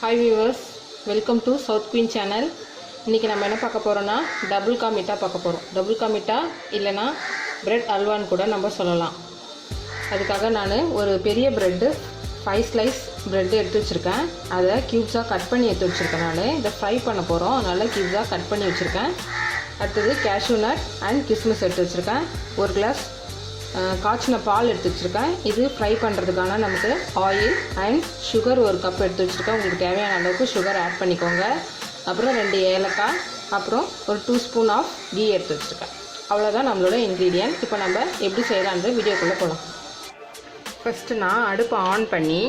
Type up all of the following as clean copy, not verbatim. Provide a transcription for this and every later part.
Hi viewers, welcome to South Queen channel. இன்னைக்கு நம்ம என்ன பார்க்க போறோம்னா டபுள் கா மிட்டா பார்க்க போறோம். டபுள் கா மிட்டா இல்லனா பிரெட் அல்வான்னு கூட நம்ம சொல்லலாம். அதுக்காக நான் ஒரு பெரிய பிரெட் 5 ஸ்லைஸ் பிரெட் எடுத்து வச்சிருக்கேன். அதை கியூப்ஸா கட் பண்ணி எடுத்து வச்சிருக்கேன். நான் இத ஃப்ரை பண்ண போறோம். அதனால கியூப்ஸா கட் பண்ணி வச்சிருக்கேன். அடுத்து கேஷ்யூ நட் அண்ட் கிஸ்மிஸ் எடுத்து வச்சிருக்கேன். ஒரு கிளாஸ் காய்ச்சின பால் எடுத்து வச்சுருக்கேன். இது ஃப்ரை பண்ணுறதுக்கான நமக்கு ஆயில் அண்ட் சுகர் ஒரு கப் எடுத்து வச்சுருக்கேன். உங்களுக்கு தேவையான அளவுக்கு சுகர் ஆட் பண்ணிக்கோங்க. அப்புறம் 2 ஏலக்காய், அப்புறம் ஒரு 2 ஸ்பூன் ஆஃப் கீ எடுத்து வச்சுருக்கேன். அவ்வளோதான் நம்மளோட இன்க்ரீடியன்ட். இப்போ நம்ம எப்படி செய்யலான்ற வீடியோக்குள்ளே போகலாம். ஃபஸ்ட்டு நான் அடுப்பை ஆன் பண்ணி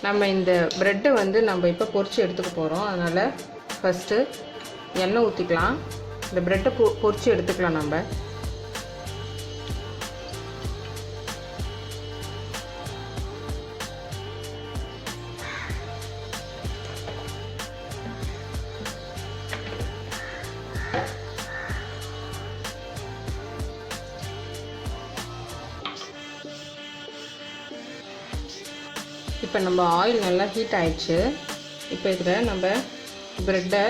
நம்ம இந்த ப்ரெட்டை நம்ம இப்போ பொரித்து எடுத்துக்க போகிறோம். அதனால் ஃபஸ்ட்டு எண்ணெய் ஊற்றிக்கலாம். இந்த ப்ரெட்டை பொரித்து எடுத்துக்கலாம். நம்ம இப்போ நம்ம ஆயில் நல்லா ஹீட் ஆயிடுச்சு. இப்போ இதில் நம்ம ப்ரெட்டை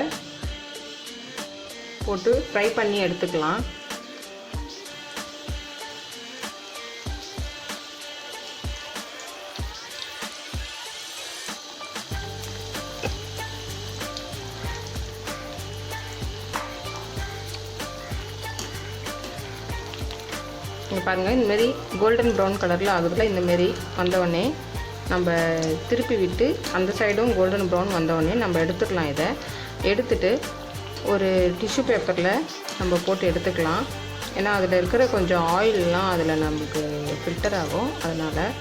போட்டு ஃப்ரை பண்ணி எடுத்துக்கலாம். இங்கே பாருங்கள், இந்தமாரி கோல்டன் ப்ரௌன் கலரில் ஆகுதுல, இந்தமாரி வந்தவுடனே நம்ம திருப்பி விட்டு அந்த சைடும் கோல்டன் ப்ரௌன் வந்தவுடனே நம்ம எடுத்துக்கலாம். இதை எடுத்துட்டு ஒரு டிஷ்யூ பேப்பரில் நம்ம போட்டு எடுத்துக்கலாம். ஏன்னா அதில் இருக்கிற கொஞ்சம் ஆயிலெலாம் அதில் நமக்கு ஃபில்டர் ஆகும். அதனால்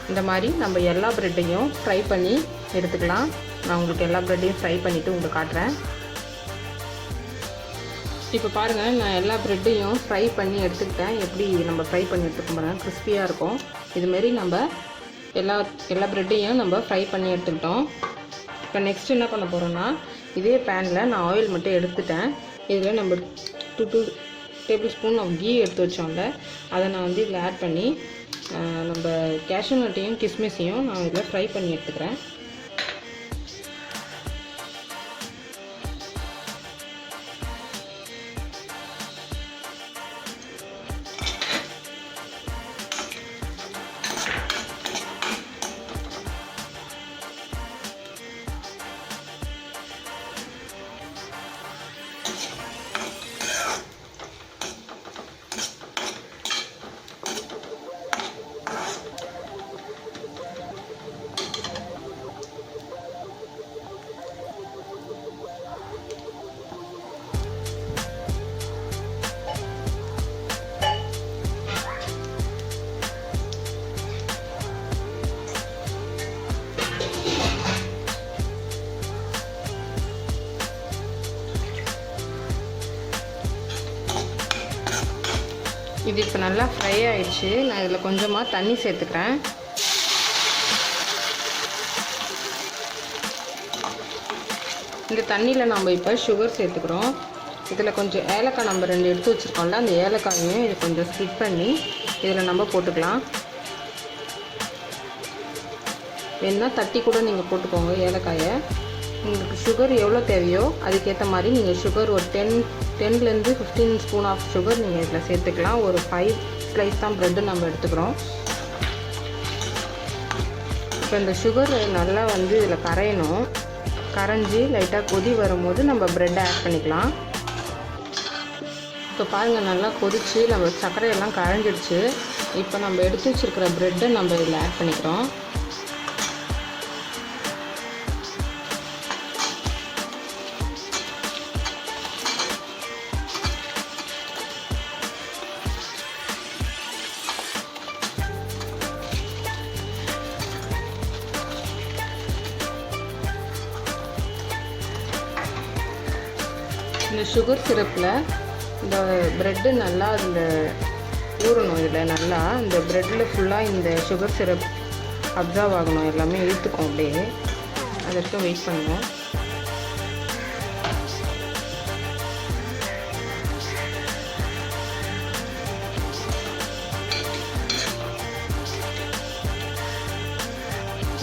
இந்த மாதிரி நம்ம எல்லா ப்ரெட்டையும் ஃப்ரை பண்ணி எடுத்துக்கலாம். நான் உங்களுக்கு எல்லா ப்ரெட்டையும் ஃப்ரை பண்ணிவிட்டு உங்களுக்கு காட்டுறேன். இப்போ பாருங்கள், நான் எல்லா ப்ரெட்டையும் ஃப்ரை பண்ணி எடுத்துக்கிட்டேன். எப்படி நம்ம ஃப்ரை பண்ணி எடுத்துக்க பாருங்கள், கிறிஸ்பியாக இருக்கும். இதுமாரி நம்ம எல்லா ப்ரெட்டையும் நம்ம ஃப்ரை பண்ணி எடுத்துக்கிட்டோம். இப்போ நெக்ஸ்ட் என்ன பண்ண போகிறோன்னா, இதே பேனில் நான் ஆயில் மட்டும் எடுத்துட்டேன். இதில் நம்ம 2 டேபிள் ஸ்பூன் ஆஃப் கீ எடுத்து வச்சோம்ல, அதை நான் இதில் ஆட் பண்ணி நம்ம கேஷ்யூ நட்டையும் கிஸ்மிஸையும் நான் இதில் ஃப்ரை பண்ணி எடுத்துக்கிறேன். இது இப்போ நல்லா ஃப்ரை ஆயிடுச்சு. நான் இதில் கொஞ்சமாக தண்ணி சேர்த்துக்கிறேன். இந்த தண்ணியில் நம்ம இப்போ சுகர் சேர்த்துக்கிறோம். இதில் கொஞ்சம் ஏலக்காய் நம்ம 2 எடுத்து வச்சுருக்கோம்ல, அந்த ஏலக்காயையும் இது கொஞ்சம் ஸ்ப்ளிட் பண்ணி இதில் நம்ம போட்டுக்கலாம். வேணுன்னா தட்டி கூட நீங்கள் போட்டுக்கோங்க ஏலக்காயை. உங்களுக்கு சுகர் எவ்வளோ தேவையோ அதுக்கேற்ற மாதிரி நீங்கள் சுகர் ஒரு 10லேருந்து 15 ஸ்பூன் ஆஃப் சுகர் நீங்கள் இதில் சேர்த்துக்கலாம். ஒரு 5 ஸ்லைஸ் தான் ப்ரெட்டு நம்ம எடுத்துக்கிறோம். இப்போ இந்த சுகர் நல்லா இதில் கரையணும். கரைஞ்சி லைட்டாக கொதி வரும்போது நம்ம ப்ரெட்டை ஆட் பண்ணிக்கலாம். இப்போ பாருங்கள், நல்லா கொதித்து நம்ம சர்க்கரையெல்லாம் கரைஞ்சிடுச்சு. இப்போ நம்ம எடுத்து வச்சுருக்கிற ப்ரெட்டை நம்ம இதில் ஆட் பண்ணிக்கிறோம். இந்த சுகர் சிரப்பில் இந்த ப்ரெட்டு நல்லா இந்த ஊறணும். இதில் நல்லா இந்த ப்ரெட்டில் ஃபுல்லாக இந்த சுகர் சிரப் அப்சர்வ் ஆகணும், எல்லாமே இழுத்துக்கும். அப்படியே அதற்கு வெயிட் பண்ணுவோம்.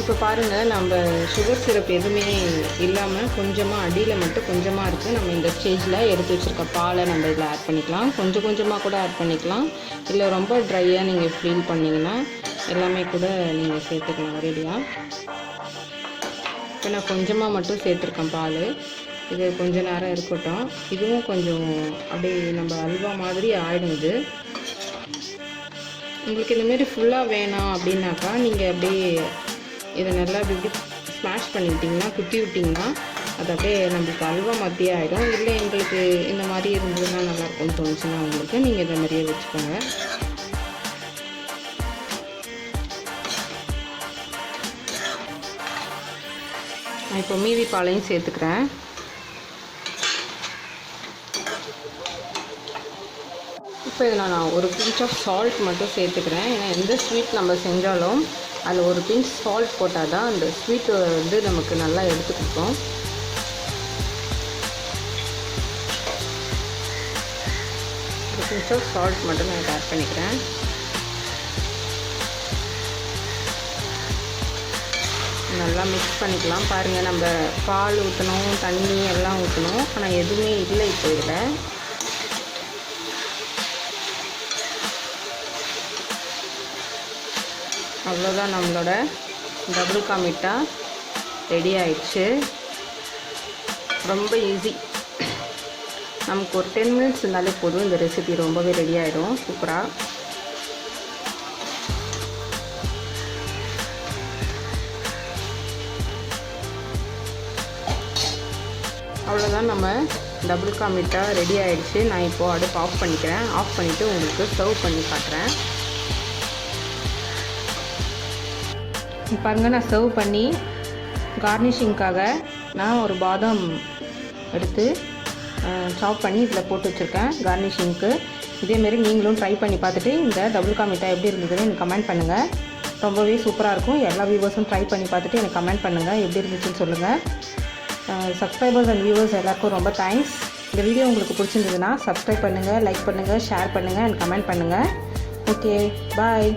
இப்போ பாருங்கள், நம்ம சுகர் சிரப் எதுவுமே இல்லாமல் கொஞ்சமாக அடியில் மட்டும் கொஞ்சமாக இருக்குது. நம்ம இந்த ஸ்டேஜில் எடுத்து வச்சுருக்க பாலை நம்ம இதில் ஆட் பண்ணிக்கலாம். கொஞ்சம் கொஞ்சமாக கூட ஆட் பண்ணிக்கலாம். இல்லை ரொம்ப ட்ரையாக நீங்கள் ஃபீல் பண்ணிங்கன்னா எல்லாமே கூட நீங்கள் சேர்த்துக்கலாம் ரெடியாக. இப்போ நான் கொஞ்சமாக மட்டும் சேர்த்துருக்கேன் பால். இது கொஞ்சம் நேரம் இருக்கட்டும். இதுவும் கொஞ்சம் அப்படியே நம்ம அல்வா மாதிரி ஆகிடும். இது உங்களுக்கு இந்தமாரி ஃபுல்லாக வேணாம் அப்படின்னாக்கா நீங்கள் அப்படியே இதை நல்லா இப்படி ஸ்மாஷ் பண்ணிவிட்டிங்கன்னா, குத்தி விட்டிங்கன்னா அது அப்படியே நம்மளுக்கு அல்வா மாதிரியே ஆகிடும். இல்லை எங்களுக்கு இந்த மாதிரி இருந்ததுன்னா நல்லாயிருக்கும்னு தோணுச்சுன்னா உங்களுக்கு நீங்கள் இந்த மாதிரியே வச்சுக்கோங்க. நான் இப்போ மீதி பாலையும் சேர்த்துக்கிறேன். இப்போ இதில் நான் ஒரு பிஞ்ச் ஆஃப் சால்ட் மட்டும் சேர்த்துக்கிறேன். ஏன்னா எந்த ஸ்வீட் நம்ம செஞ்சாலும் அதில் ஒரு பிஞ்ச் சால்ட் போட்டால் தான் அந்த ஸ்வீட் வந்து நமக்கு நல்லா எடுத்து கொடுக்கும். ஒரு பிஞ்ச் ஆஃப் சால்ட் மட்டும் நான் ஆட் பண்ணிக்கிறேன். நல்லா மிக்ஸ் பண்ணிக்கலாம். பாருங்கள், நம்ம பால் ஊற்றணும், தண்ணி எல்லாம் ஊற்றணும், ஆனால் எதுவுமே இல்லை இப்போ இதில். அவ்வளோதான், நம்மளோட டபுள் கா மிட்டா ரெடி ஆயிடுச்சு. ரொம்ப ஈஸி. நமக்கு ஒரு 10 மினிட்ஸ் இருந்தாலே போதும். இந்த ரெசிபி ரொம்பவே ரெடி ஆகிடும் சூப்பராக. அவ்வளோதான், நம்ம டபுள் கா மிட்டா ரெடி ஆகிடுச்சு. நான் இப்போது அடுப்பு ஆஃப் பண்ணிக்கிறேன். ஆஃப் பண்ணிவிட்டு உங்களுக்கு சர்வ் பண்ணி காட்டுறேன். பாருங்கள், நான் சர்வ் பண்ணி கார்னிஷிங்காக நான் ஒரு பாதாம் எடுத்து சாப் பண்ணி இதில் போட்டு வச்சுருக்கேன் கார்னிஷிங்க்கு. இதேமாரி நீங்களும் ட்ரை பண்ணி பார்த்துட்டு இந்த டபுள் கா மிட்டா எப்படி இருந்ததுன்னு எனக்கு கமெண்ட் பண்ணுங்கள். ரொம்பவே சூப்பராக இருக்கும். எல்லா வியூவர்ஸும் ட்ரை பண்ணி பார்த்துட்டு எனக்கு கமெண்ட் பண்ணுங்கள், எப்படி இருந்துச்சுன்னு சொல்லுங்கள். சப்ஸ்கிரைபர்ஸ் அண்ட் வியூவர்ஸ் எல்லாருக்கும் ரொம்ப தேங்க்ஸ். இந்த வீடியோ உங்களுக்கு பிடிச்சிருந்ததுன்னா சப்ஸ்கிரைப் பண்ணுங்கள், லைக் பண்ணுங்கள், ஷேர் பண்ணுங்கள் அண்ட் கமெண்ட் பண்ணுங்கள். ஓகே, பாய்.